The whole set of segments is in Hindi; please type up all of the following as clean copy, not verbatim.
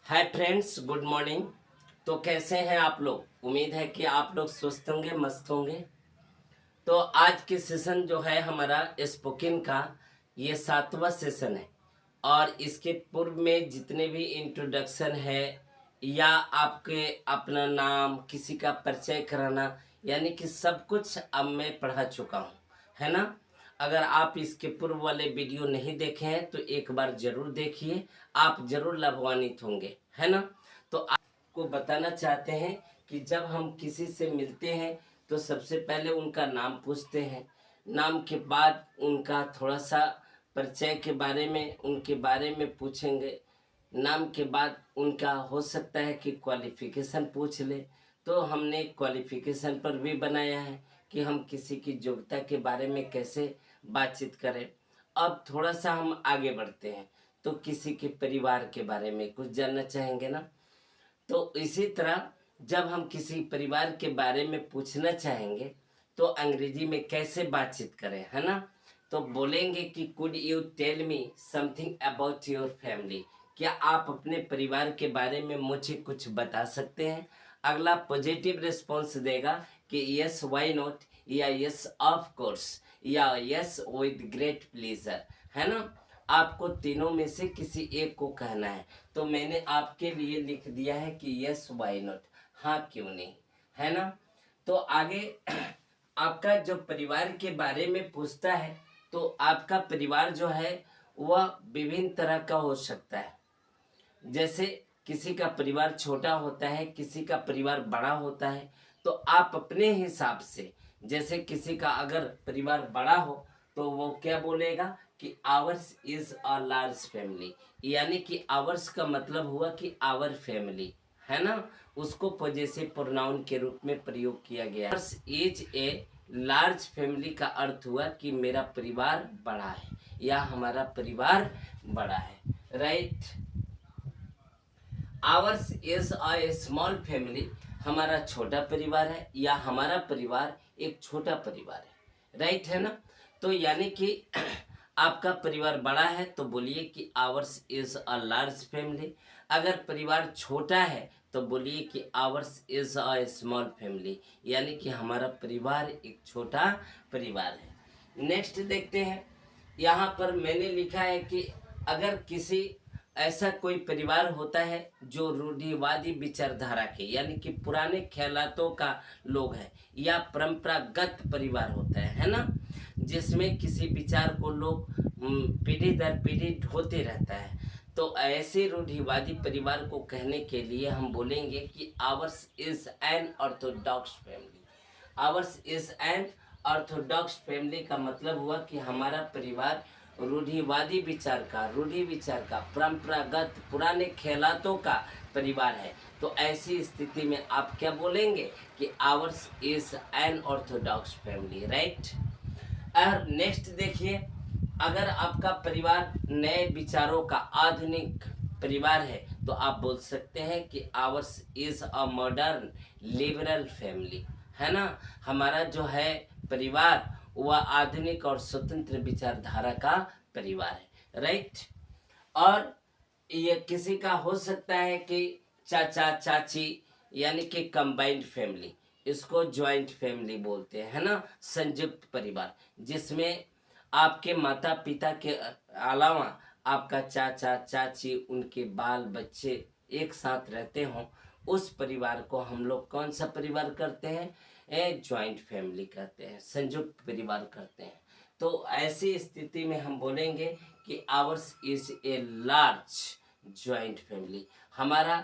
Hi friends, good morning. तो कैसे हैं आप लोग? उम्मीद है कि आप लोग स्वस्थ होंगे, मस्त होंगे। तो आज के सेशन जो है हमारा स्पोकन का, ये 7वां सेशन है। और इसके पूर्व में जितने भी इंट्रोडक्शन है या आपके अपना नाम, किसी का परिचय कराना, यानी कि सब कुछ अब मैं पढ़ा चुका हूँ, है ना। अगर आप इसके पूर्व वाले वीडियो नहीं देखे हैं तो एक बार जरूर देखिए, आप जरूर लाभान्वित होंगे, है ना। तो आपको बताना चाहते हैं कि जब हम किसी से मिलते हैं तो सबसे पहले उनका नाम पूछते हैं। नाम के बाद उनका थोड़ा सा परिचय के बारे में, उनके बारे में पूछेंगे। नाम के बाद उनका हो सकता है कि क्वालिफिकेशन पूछ ले, तो हमने क्वालिफिकेशन पर भी बनाया है कि हम किसी की योग्यता के बारे में कैसे बातचीत करें। अब थोड़ा सा हम आगे बढ़ते हैं तो किसी के परिवार के बारे में कुछ जानना चाहेंगे ना। तो इसी तरह जब हम किसी परिवार के बारे में पूछना चाहेंगे तो अंग्रेजी में कैसे बातचीत करें, है ना। तो बोलेंगे कि could you tell me something about your family. क्या आप अपने परिवार के बारे में मुझे कुछ बता सकते हैं। अगला पॉजिटिव रिस्पॉन्स देगा कि यस वाई नॉट, या यस ऑफ कोर्स, या यस विद ग्रेट प्लेजर, है ना। आपको तीनों में से किसी एक को कहना है। तो मैंने आपके लिए लिख दिया है कि यस वाई नॉट, हाँ क्यों नहीं, है ना। तो आगे आपका जो परिवार के बारे में पूछता है तो आपका परिवार जो है वह विभिन्न तरह का हो सकता है। जैसे किसी का परिवार छोटा होता है, किसी का परिवार बड़ा होता है। तो आप अपने हिसाब से, जैसे किसी का अगर परिवार बड़ा हो तो वो क्या बोलेगा कि hours is a large family, यानी कि आवर्स का मतलब हुआ कि आवर फैमिली, है ना। उसको पॉजेसिव प्रोनाउन के रूप में प्रयोग किया गया। Hours is a large family का अर्थ हुआ कि मेरा परिवार बड़ा है या हमारा परिवार बड़ा है, right. Hours is a small family, हमारा छोटा परिवार है या हमारा परिवार एक छोटा परिवार है, राइट, है ना। तो यानी कि आपका परिवार बड़ा है तो बोलिए कि hours is a large family. अगर परिवार छोटा है तो बोलिए कि hours is a small family, यानी कि हमारा परिवार एक छोटा परिवार है। नेक्स्ट देखते हैं। यहाँ पर मैंने लिखा है कि अगर किसी ऐसा कोई परिवार होता है जो रूढ़िवादी विचारधारा के, यानी कि पुराने ख्यालातों का लोग है, या परंपरागत परिवार होता है ना, जिसमें किसी विचार को लोग पीढ़ी दर पीढ़ी ढोते रहता है। तो ऐसे रूढ़िवादी परिवार को कहने के लिए हम बोलेंगे कि hours is an Orthodox family. Hours is an Orthodox family का मतलब हुआ कि हमारा परिवार रूढ़िवादी विचार का, रूढ़ि विचार का, परंपरागत पुराने ख्यालातों का परिवार है। तो ऐसी स्थिति में आप क्या बोलेंगे कि hours is an Orthodox family, right. और नेक्स्ट देखिए, अगर आपका परिवार नए विचारों का आधुनिक परिवार है तो आप बोल सकते हैं कि hours is a modern liberal family, है ना। हमारा जो है परिवार वह आधुनिक और स्वतंत्र विचारधारा का परिवार है, राइट। और ये किसी का हो सकता है कि चाचा चाची, यानी कि कंबाइंड फैमिली, इसको जॉइंट फैमिली बोलते हैं, है ना, संयुक्त परिवार, जिसमें आपके माता पिता के अलावा आपका चाचा चाची, उनके बाल बच्चे एक साथ रहते हों। उस परिवार को हम लोग कौन सा परिवार करते हैं? जॉइंट फैमिली कहते हैं, संयुक्त परिवार करते हैं। तो ऐसी स्थिति में हम बोलेंगे कि hours is a large joint family, हमारा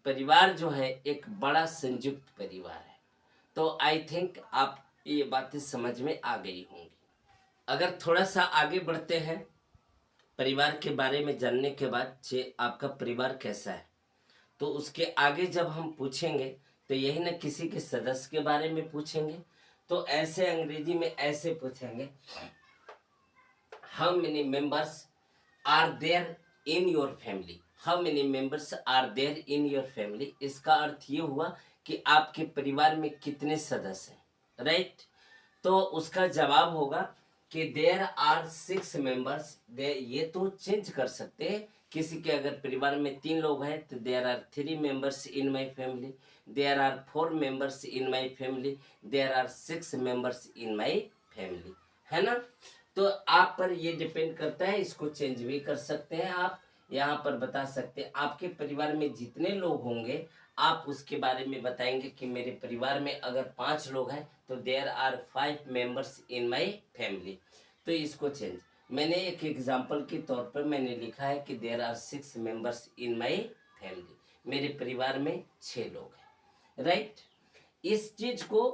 परिवार जो है एक बड़ा संयुक्त परिवार है। तो आई थिंक आप ये बातें समझ में आ गई होंगी। अगर थोड़ा सा आगे बढ़ते हैं, परिवार के बारे में जानने के बाद जे आपका परिवार कैसा है, तो उसके आगे जब हम पूछेंगे तो यही ना किसी के सदस्य के बारे में पूछेंगे। तो ऐसे अंग्रेजी में ऐसे पूछेंगे, how many members are there in your family. How many members are there in your family, इसका अर्थ ये हुआ कि आपके परिवार में कितने सदस्य हैं, राइट। तो उसका जवाब होगा कि देयर आर 6 मेंबर्स। ये तो चेंज कर सकते हैं किसी के अगर परिवार में 3 लोग हैं तो there are 3 members in my family, there are 4 members in my family, there are 6 members in my family, है ना। तो आप पर ये डिपेंड करता है, इसको चेंज भी कर सकते हैं आप, यहाँ पर बता सकते हैं आपके परिवार में जितने लोग होंगे आप उसके बारे में बताएंगे कि मेरे परिवार में अगर 5 लोग हैं तो there are 5 members in my family. तो इसको चेंज, मैंने एक एग्जांपल के तौर पर मैंने लिखा है कि there are 6 members in my family, मेरे परिवार में 6 लोग हैं, राइट। इस चीज को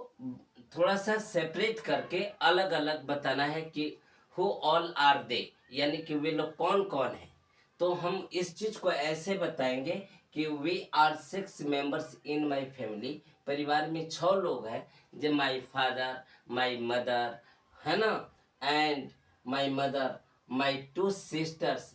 थोड़ा सा सेपरेट करके अलग अलग बताना है कि हु ऑल आर दे, यानी कि वे लोग कौन कौन हैं। तो हम इस चीज को ऐसे बताएंगे कि we are 6 members in my family, परिवार में 6 लोग हैं, जो माय फादर, माय मदर, है ना, and my mother, my 2 sisters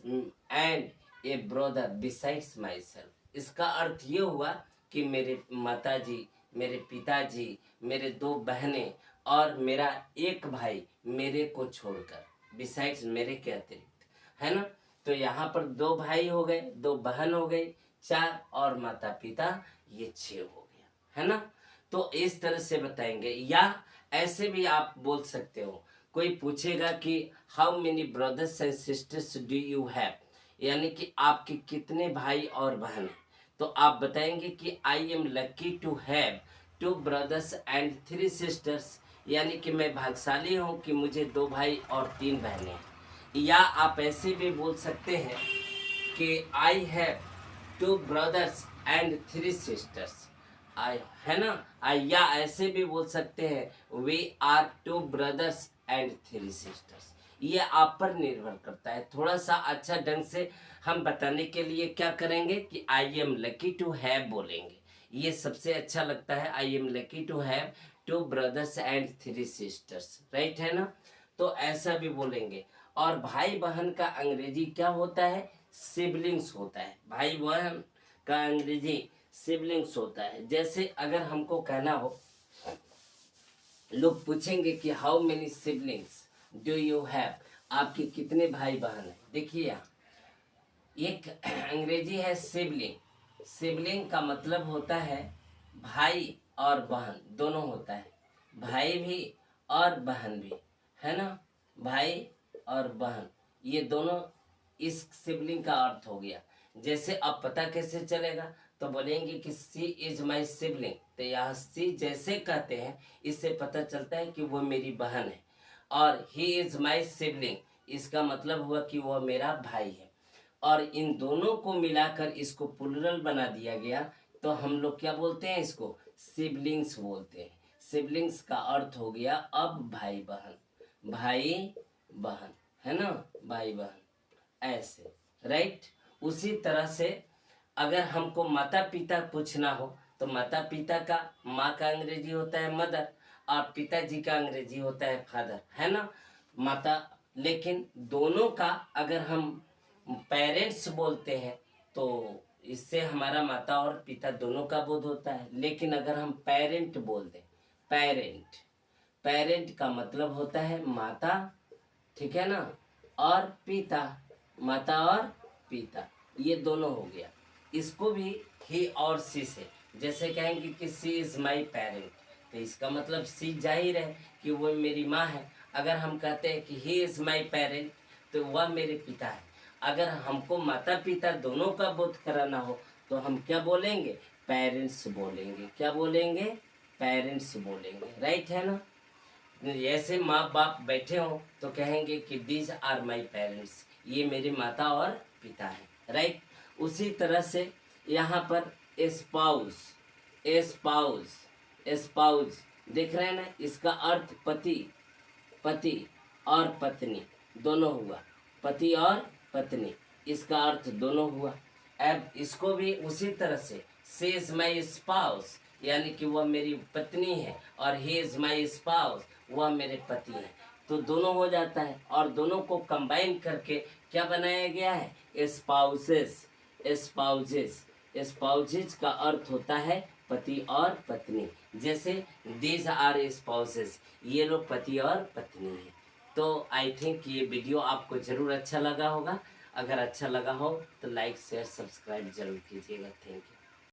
and A brother besides my self. इसका अर्थ ये हुआ कि मेरे माताजी, मेरे पिताजी, मेरे 2 बहनें और मेरा एक भाई मेरे को छोड़कर, बिसाइड्स मेरे के अतिरिक्त, है ना। तो यहाँ पर 2 भाई हो गए, 2 बहन हो गई, 4 और माता पिता, ये 6 हो गया, है ना। तो इस तरह से बताएंगे, या ऐसे भी आप बोल सकते हो। कोई पूछेगा कि how many brothers and sisters do you have, यानी कि आपके कितने भाई और बहन, तो आप बताएंगे कि I am lucky to have 2 brothers and 3 sisters, यानी कि मैं भाग्यशाली हूँ कि मुझे 2 भाई और 3 बहनें हैं। या आप ऐसे भी बोल सकते हैं कि I have 2 brothers and 3 sisters, I, है ना। या ऐसे भी बोल सकते हैं we are 2 brothers and 3 sisters. ये आप पर निर्भर करता है। थोड़ा सा अच्छा ढंग से हम बताने के लिए क्या करेंगे कि I am lucky to have बोलेंगे, ये सबसे अच्छा लगता है। I am lucky to have 2 brothers and 3 sisters, right, है ना। तो ऐसा भी बोलेंगे। और भाई बहन का अंग्रेजी क्या होता है, सिबलिंग्स होता है। भाई बहन का अंग्रेजी सिबलिंग्स होता है। जैसे अगर हमको कहना हो, लोग पूछेंगे कि how many siblings do you have, आपके कितने भाई बहन हैं। देखिए यहाँ एक अंग्रेजी है सिबलिंग, सिबलिंग का मतलब होता है भाई और बहन दोनों होता है, भाई भी और बहन भी, है ना। भाई और बहन ये दोनों इस सिबलिंग का अर्थ हो गया। जैसे अब पता कैसे चलेगा, तो बोलेंगे कि सी इज माई सिबलिंग, तो यहाँ सी जैसे कहते हैं इससे पता चलता है कि वो मेरी बहन है। और ही इज माई सिबलिंग, इसका मतलब हुआ कि वह मेरा भाई है। और इन दोनों को मिलाकर इसको प्लुरल बना दिया गया, तो हम लोग क्या बोलते हैं, इसको सिबलिंग्स बोलते हैं। सिबलिंग्स का अर्थ हो गया अब भाई बहन, भाई बहन, है ना, भाई बहन, ऐसे, राइट। उसी तरह से अगर हमको माता पिता पूछना हो, तो माता पिता का, माँ का अंग्रेजी होता है मदर और पिताजी का अंग्रेजी होता है फादर, है ना। माता, लेकिन दोनों का अगर हम पेरेंट्स बोलते हैं तो इससे हमारा माता और पिता दोनों का बोध होता है। लेकिन अगर हम पेरेंट बोल दें, पेरेंट, पेरेंट का मतलब होता है माता, ठीक है ना, और पिता, माता और पिता, ये दोनों हो गया। इसको भी ही और सी से, जैसे कहेंगे कि सी इज माई पेरेंट, तो इसका मतलब सी जाहिर है कि वो मेरी माँ है। अगर हम कहते हैं कि ही इज माई पेरेंट, तो वह मेरे पिता है। अगर हमको माता पिता दोनों का बोध कराना हो तो हम क्या बोलेंगे, पेरेंट्स बोलेंगे। क्या बोलेंगे, पेरेंट्स बोलेंगे, राइट, है ना। ऐसे माँ बाप बैठे हो तो कहेंगे कि दीज आर माई पेरेंट्स, ये मेरे माता और पिता है, राइट। उसी तरह से यहाँ पर स्पाउस, स्पाउस, स्पाउस देख रहे हैं ना, इसका अर्थ पति, पति और पत्नी दोनों हुआ, पति और पत्नी, इसका अर्थ दोनों हुआ। अब इसको भी उसी तरह से, सी इज माई स्पाउस, यानी कि वह मेरी पत्नी है, और ही इज माई स्पाउस, वह मेरे पति है। तो दोनों हो जाता है, और दोनों को कंबाइन करके क्या बनाया गया है, स्पाउसेस, स्पाउजेस। स्पाउजेस का अर्थ होता है पति और पत्नी। जैसे दीज आर स्पाउसेस, ये लोग पति और पत्नी हैं। तो आई थिंक ये वीडियो आपको ज़रूर अच्छा लगा होगा। अगर अच्छा लगा हो तो लाइक शेयर सब्सक्राइब जरूर कीजिएगा। Thank you.